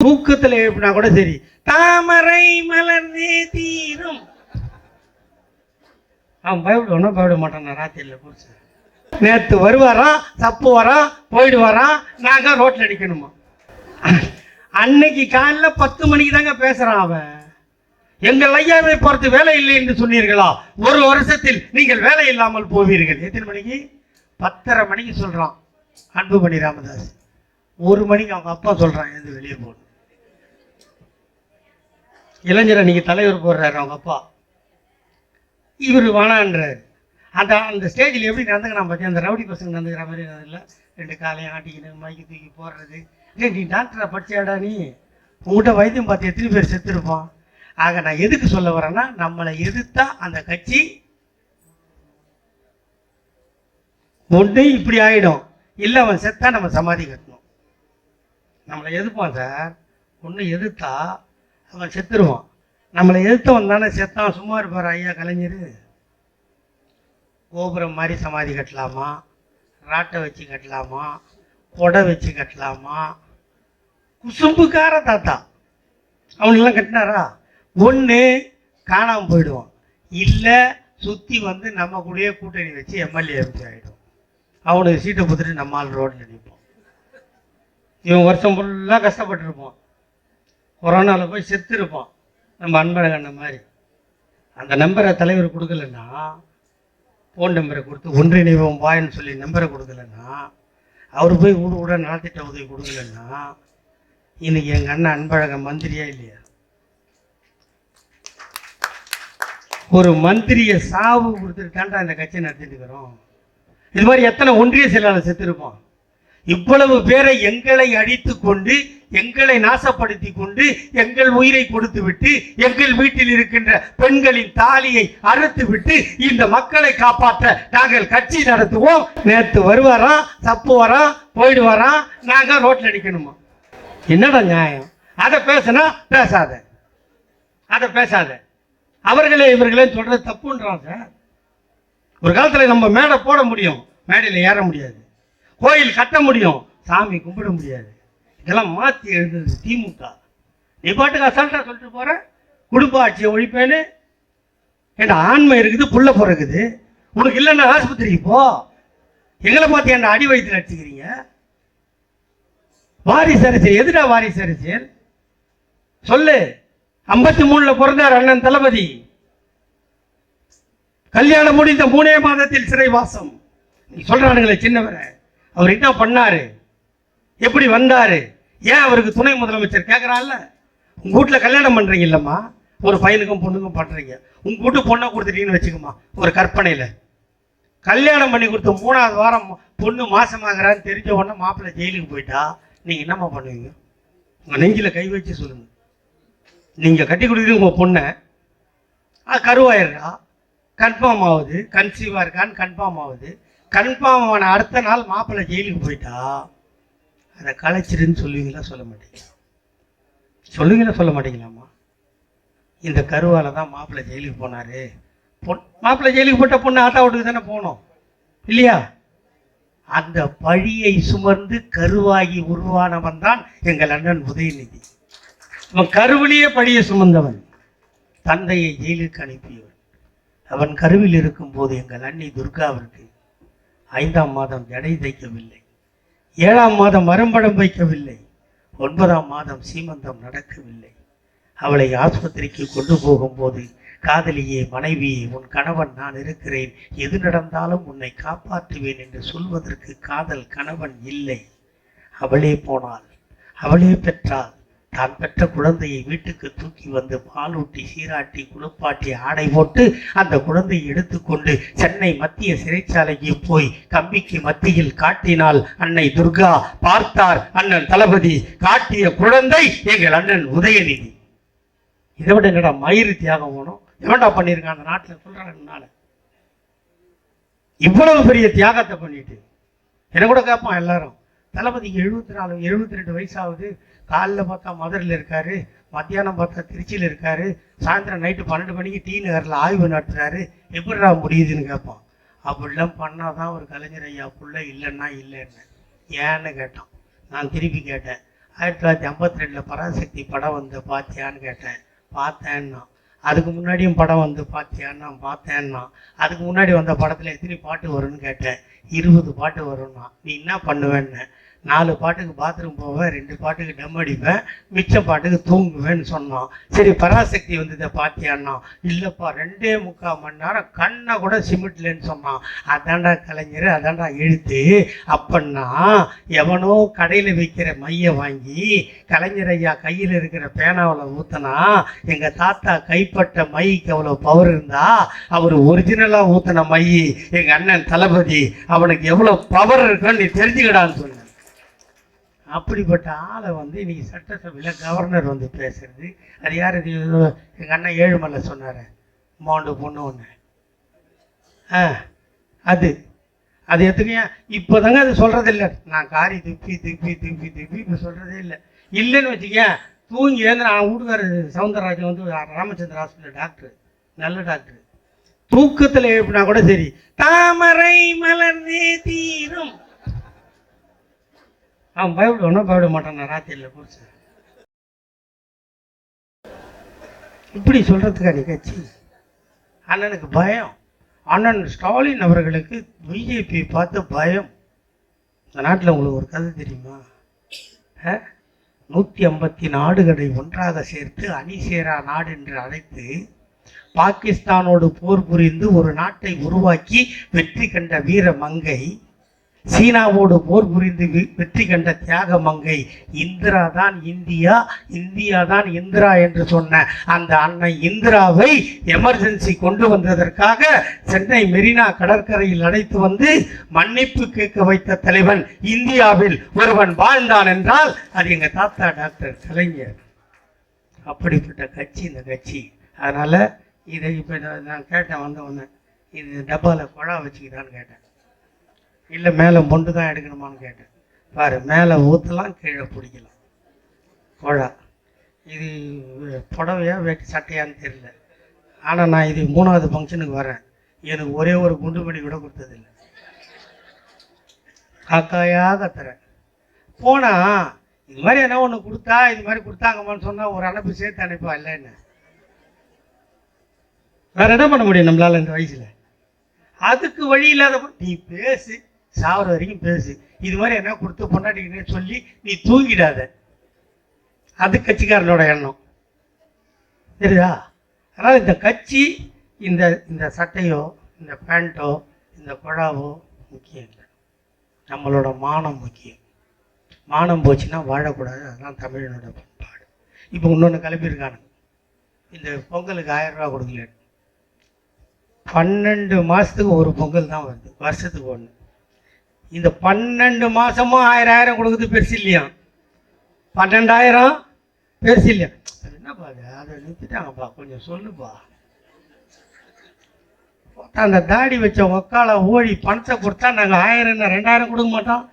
தூக்கத்தில் எழுப்பினா கூட சரி, தாமரை மலர்ந்தே தீரும். அவன் பயப்படுவானா? பயப்பட மாட்டான். ராத்திரியில் போச்சு நேற்று வருவாராம், தப்பு வரான், போயிட்டு வரான், நாங்கள் ரோட்டில் அடிக்கணுமா? அன்னைக்கு காலைல 10 மணிக்கு தாங்க பேசுறான் அவன். எங்கள் ஐயாவை பொறுத்து வேலை இல்லை என்று சொன்னீர்களா? 1 வருஷத்தில் நீங்கள் வேலை இல்லாமல் போவீர்கள். எத்தனை மணிக்கு? 10:30 மணிக்கு சொல்றான் அன்புமணி ராமதாஸ். 1 மணிக்கு அவங்க அப்பா சொல்றான் எது வெளியே போகணும். இளைஞர் அன்னைக்கு தலைவர் போடுறாரு அவங்க அப்பா, இவர் வானான்றாரு. அந்த ஸ்டேஜில் எப்படி நடந்துக்கிறான் பார்த்தியா? அந்த ரவுடி பசங்க நடந்துக்கிற மாதிரி இல்லை. 2 காலையும் ஆட்டிக்கின்னு மைக்கு தூக்கி போடுறது. இல்லை, நீ டாக்டரை படிச்சாடா? நீ உங்கள்கிட்ட வைத்தியம் பார்த்து எத்தனை பேர் செத்துருப்பான்? ஆக நான் எதுக்கு சொல்ல வரேன்னா, நம்மளை எதிர்த்தா அந்த கட்சி ஒன்று இப்படி ஆகிடும், இல்லை அவன் செத்தா நம்ம சமாதி கட்டணும். நம்மளை எதிர்ப்பான் சார். ஒன்று எதிர்த்தா அவன் செத்துருவான். நம்மளை எதிர்த்தவன் தானே செத்தான். சும்மா இருப்பார் ஐயா கலைஞர். கோபுரம் மாதிரி சமாதி கட்டலாமா? ராட்டை வச்சு கட்டலாமா? கொடை வச்சு கட்டலாமா? குசும்புக்கார தாத்தா அவனுக்கெல்லாம் கட்டினாரா? ஒன்று காணாமல் போயிடுவான், இல்லை சுற்றி வந்து நம்ம கூடயே கூட்டணி வச்சு எம்எல்ஏ எம்பி ஆகிடும். அவனுக்கு சீட்டை கொடுத்துட்டு நம்மால் ரோட்டில் நிற்போம். இவன் வருஷம் ஃபுல்லாக கஷ்டப்பட்டுருப்பான், கொரோனாவில் போய் செத்து இருப்பான். நம்ம அன்பழகண்ண மாதிரி அந்த நம்பரை தலைவர் கொடுக்கலன்னா, ஃபோன் நம்பரை கொடுத்து ஒன்றிணைவோம் வாயின்னு சொல்லி நம்பரை கொடுக்கலன்னா, அவர் போய் வீடு கூட நலத்திட்ட உதவி கொடுக்கலன்னா, இன்னைக்கு எங்கள் அண்ணன் அன்பழகன் மந்திரியா இல்லையா? ஒரு மந்திரியை சாவு கொடுத்துட்டு தாண்டா இந்த கட்சியை நடத்திட்டு இருக்கிறோம். இது மாதிரி எத்தனை ஒன்றிய செயலாளர் செத்துருப்போம். இவ்வளவு பேரை எங்களை அடித்து கொண்டு, எங்களை நாசப்படுத்தி கொண்டு, எங்கள் உயிரை கொடுத்து விட்டு, எங்கள் வீட்டில் இருக்கின்ற பெண்களின் தாலியை அறுத்து விட்டு இந்த மக்களை காப்பாற்ற நாங்கள் கட்சி நடத்துவோம். நேற்று வருவாராம், தப்பு வரான், போயிடு வரான், நாங்கள் ரோட்டில் அடிக்கணுமா? என்னடா நியாயம்? அதை பேசுனா பேசாத, அதை பேசாத. அவர்களே இவர்களே சொல்றது தப்புன்றான் சார். ஒரு காலத்தில் நம்ம மேடை போட முடியும், மேடையில் ஏற முடியாது. கோயில் கட்ட முடியும், சாமி கும்பிட முடியாது. இதெல்லாம் மாற்றி எழுதுறது திமுக. நீ பாட்டுக்கு அசால்ட்டா சொல்லிட்டு போற குடும்ப ஆட்சியை ஒழிப்பேன்னு. ஏன்னா ஆண்மை இருக்குது, புள்ள பிறகுது. உனக்கு இல்லைன்னா ஆஸ்பத்திரிக்கு போ. எங்களை பார்த்து என்ன அடி வயிற்றுல அடிச்சுக்கிறீங்க? வாரிசு அரசியல் எதுடா? வாரிசு அரசியல் சொல்லு. 53ல் பிறந்தார் அண்ணன் தளபதி. கல்யாணம் முடிந்த 3 மாதத்தில் சிறைவாசம். நீ சொல்றானுங்களே சின்னவரை, அவர் என்ன பண்ணாரு, எப்படி வந்தாரு, ஏன் அவருக்கு துணை முதலமைச்சர் கேட்கறான்ல? உங்க வீட்டில் கல்யாணம் பண்றீங்க இல்லம்மா, ஒரு பையனுக்கும் பொண்ணுக்கும் பண்றீங்க. உங்க வீட்டு பொண்ணை கொடுத்துட்டீங்கன்னு வச்சுக்கோமா, ஒரு கற்பனையில கல்யாணம் பண்ணி கொடுத்த 3ஆவது வாரம் பொண்ணு மாசமாகறான்னு தெரிஞ்ச உடனே மாப்பிள்ளை ஜெயிலுக்கு போயிட்டா நீங்க என்னம்மா பண்ணுவீங்க? உங்க நெஞ்சில கை வச்சு சொல்லுங்க. நீங்க கட்டி கொடுக்குறது உங்க பொண்ணை, கருவாயிருக்கா, கன்ஃபார்ம் ஆகுது, கன்சீவா இருக்கான்னு கன்ஃபார்ம் ஆகுது. கன்ஃபார்ம் ஆன அடுத்த நாள் மாப்பிள்ளை ஜெயிலுக்கு போயிட்டா அதை கலைச்சிருன்னு சொல்லுவீங்களா? சொல்ல மாட்டீங்க. சொல்லுவீங்களா? சொல்ல மாட்டீங்களாம்மா? இந்த கருவால தான் மாப்பிள்ளை ஜெயிலுக்கு போனாரு. மாப்பிள்ளை ஜெயிலுக்கு போட்ட பொண்ணு ஆத்தா வீட்டுக்கு தானே போனோம் இல்லையா? அந்த பழியை சுமர்ந்து கருவாகி உருவானவன் தான் எங்கள் அண்ணன் உதயநிதி. அவன் கருவிலேயே பழியை சுமந்தவன், தந்தையை ஜெயிலுக்கு அனுப்பியவன். அவன் கருவில் இருக்கும் போது எங்கள் அண்ணி துர்காவிற்கு 5ஆம் மாதம் ஜடை தைக்கவில்லை, 7ஆம் மாதம் மரம்படம் வைக்கவில்லை, 9ஆம் மாதம் சீமந்தம் நடக்கவில்லை. அவளை ஆஸ்பத்திரிக்கு கொண்டு போகும்போது, காதலியே, மனைவியே, உன் கணவன் நான் இருக்கிறேன், எது நடந்தாலும் உன்னை காப்பாற்றுவேன் என்று சொல்வதற்கு காதல் கணவன் இல்லை. அவளே போனாள், அவளே பெற்றாள். தான் பெற்ற குழந்தையை வீட்டுக்கு தூக்கி வந்து பாலூட்டி சீராட்டி குளிப்பாட்டி ஆடை போட்டு அந்த குழந்தையை எடுத்துக்கொண்டு சென்னை மத்திய சிறைச்சாலைக்கு போய் கம்பிக்கு மத்தியில் காட்டினாள் அன்னை துர்கா. பார்த்தார் அண்ணன் தளபதி, காட்டிய குழந்தை எங்கள் அண்ணன் உதயநிதி. இதை விட என்னடா மயிறு தியாகம் வேணும்? எவன்டா பண்ணியிருக்கான் அந்த நாட்டில்? சொல்றாங்கனால இவ்வளவு பெரிய தியாகத்தை பண்ணிட்டு என்ன கூட கேட்பான் எல்லாரும். தளபதிக்கு 74 72 வயசாகுது. காலைல பார்த்தா மதுரையில் இருக்காரு, மத்தியானம் பார்த்தா திருச்சியில் இருக்காரு, சாயந்தரம் நைட்டு 12 மணிக்கு டி நகரில் ஆய்வு நடத்துறாரு. எப்படிடா முடியுதுன்னு கேட்பான். அப்படிலாம் பண்ணாதான் ஒரு கலைஞர் ஐயா புள்ள இல்லைன்னா இல்லைன்னு ஏன்னு கேட்டான். நான் திருப்பி கேட்டேன், 1952 பராசக்தி படம் வந்து பார்த்தியான்னு கேட்டேன். பார்த்தேன்னா. அதுக்கு முன்னாடியும் படம் வந்து பார்த்தியான்னா பார்த்தேன்னா. அதுக்கு முன்னாடி வந்த படத்தில் எத்தனை பாட்டு வரும்னு கேட்டேன். 20 பாட்டு வரும்னா. நீ என்ன பண்ணுவேன்னு. 4 பாட்டுக்கு பாத்ரூம் போவேன், 2 பாட்டுக்கு டம் அடிப்பேன், மிச்ச பாட்டுக்கு தூங்குவேன்னு சொன்னான். சரி பராசக்தி வந்து இதை பார்த்தியான்னா. இல்லைப்பா 2.25 மணி நேரம் கண்ணை கூட சிமிட்லன்னு சொன்னான். அதாண்டா கலைஞர், அதாண்டா எழுத்து. அப்பன்னா எவனோ கடையில் வைக்கிற மையை வாங்கி கலைஞர் ஐயா கையில் இருக்கிற பேனாவில் ஊற்றினா எங்கள் தாத்தா கைப்பட்ட மைக்கு அவ்வளோ பவர் இருந்தா அவர் ஒரிஜினலாக ஊற்றின மை எங்கள் அண்ணன் தளபதி அவனுக்கு எவ்வளோ பவர் இருக்குன்னு நீ தெரிஞ்சுக்கிடான்னு சொன்ன. அப்படிப்பட்ட ஆளை வந்து இன்னைக்கு சட்டசபையில் கவர்னர் வந்து பேசுறது. அது யார்? இது எங்கள் அண்ணன் ஏழுமலை சொன்னார், மோண்டு பொண்ணு ஒன்று. அது அது எதுக்கையா இப்போ தாங்க அது சொல்கிறது இல்லை. நான் காரி திப்பி திப்பி திப்பி திப்பி இப்போ சொல்கிறதே இல்லை. இல்லைன்னு வச்சுக்கேன் தூங்கி ஏந்து நான் வீட்டுக்கார சவுந்தரராஜன் வந்து ராமச்சந்திர ஹாஸ்பிட்டல் டாக்டர், நல்ல டாக்டர். தூக்கத்தில் எழுப்பினா கூட சரி, தாமரை மலர்ந்தே தீரும். அவன் பயப்படுவானா? பயப்பட மாட்டான். நான் ராத்திரியில் குறிச்சு இப்படி சொல்கிறதுக்கா நிகழ்ச்சி? அண்ணனுக்கு பயம். அண்ணன் ஸ்டாலின் அவர்களுக்கு பிஜேபி பார்த்து பயம். இந்த நாட்டில் உங்களுக்கு ஒரு கதை தெரியுமா? 150 நாடுகளை ஒன்றாக சேர்த்து அணிசேரா நாடு என்று அழைத்து பாகிஸ்தானோடு போர் புரிந்து ஒரு நாட்டை உருவாக்கி வெற்றி கண்ட வீர மங்கை, சீனாவோடு போர் புரிந்து வெற்றி கண்ட தியாக மங்கை, இந்திரா தான் இந்தியா, இந்தியா தான் இந்திரா என்று சொன்ன அந்த அன்னை இந்திராவை எமர்ஜென்சி கொண்டு வந்ததற்காக சென்னை மெரினா கடற்கரையில் அழைத்து வந்து மன்னிப்பு கேட்க வைத்த தலைவன் இந்தியாவில் ஒருவன் வாழ்ந்தான் என்றால் அது எங்கள் தாத்தா டாக்டர் கலைஞர். அப்படிப்பட்ட கட்சி இந்த கட்சி. அதனால் இதை இப்போ நான் கேட்டேன் வந்த ஒன்று, இது டப்பாவில் குழா வச்சுக்கிட்டான்னு கேட்டேன். இல்லை மேலே மொண்டு தான் எடுக்கணுமான்னு கேட்டேன். பாரு, மேலே ஊற்றலாம், கீழே பிடிக்கலாம். குழா இது புடவையா வேட்டி சட்டையான்னு தெரியல. ஆனால் நான் இது 3வது ஃபங்க்ஷனுக்கு வரேன். எனக்கு ஒரே ஒரு குண்டு மணி கூட கொடுத்ததில்லை. காக்காயாக தரேன். போனால் இது மாதிரி என்ன ஒன்று கொடுத்தா இது மாதிரி கொடுத்தாங்கம்மான்னு சொன்னால் ஒரு அனுப்பு சேர்த்து அனுப்பா. இல்லை என்ன வேறு என்ன பண்ண முடியும் நம்மளால் இந்த வயசில்? அதுக்கு வழி இல்லாத நீ பேசு, சாவர வரைக்கும் பேசு. இது மாதிரி என்ன கொடுத்து பொண்டாட்டிக்கிட்டே சொல்லி நீ தூங்கிடாத. அது கட்சிக்காரனோட எண்ணம், சரிதா? அதனால் இந்த கட்சி இந்த இந்த சட்டையோ இந்த பேண்ட்டோ இந்த குழாவோ முக்கியம் இல்லை. நம்மளோட மானம் முக்கியம். மானம் போச்சுன்னா வாழக்கூடாது. அதுதான் தமிழனோட பண்பாடு. இப்போ இன்னொன்று கிளம்பியிருக்கானுங்க. இந்த பொங்கலுக்கு 1000 ரூபா கொடுக்கல. 12 மாதத்துக்கு ஒரு பொங்கல் தான் வருது, வருஷத்துக்கு ஒன்று. இந்த 12 மாதமும் 1000 கொடுக்குறது பெருசு இல்லையா? 12,000 பெருசு இல்லையா? அது என்னப்பா அது? அதை நிறுத்திட்டாங்கப்பா, கொஞ்சம் சொல்லுப்பா. அந்த தாடி வச்ச ஒக்கால ஓடி பணத்தை கொடுத்தா நாங்கள் 1000 2,000 கொடுக்க மாட்டோம்.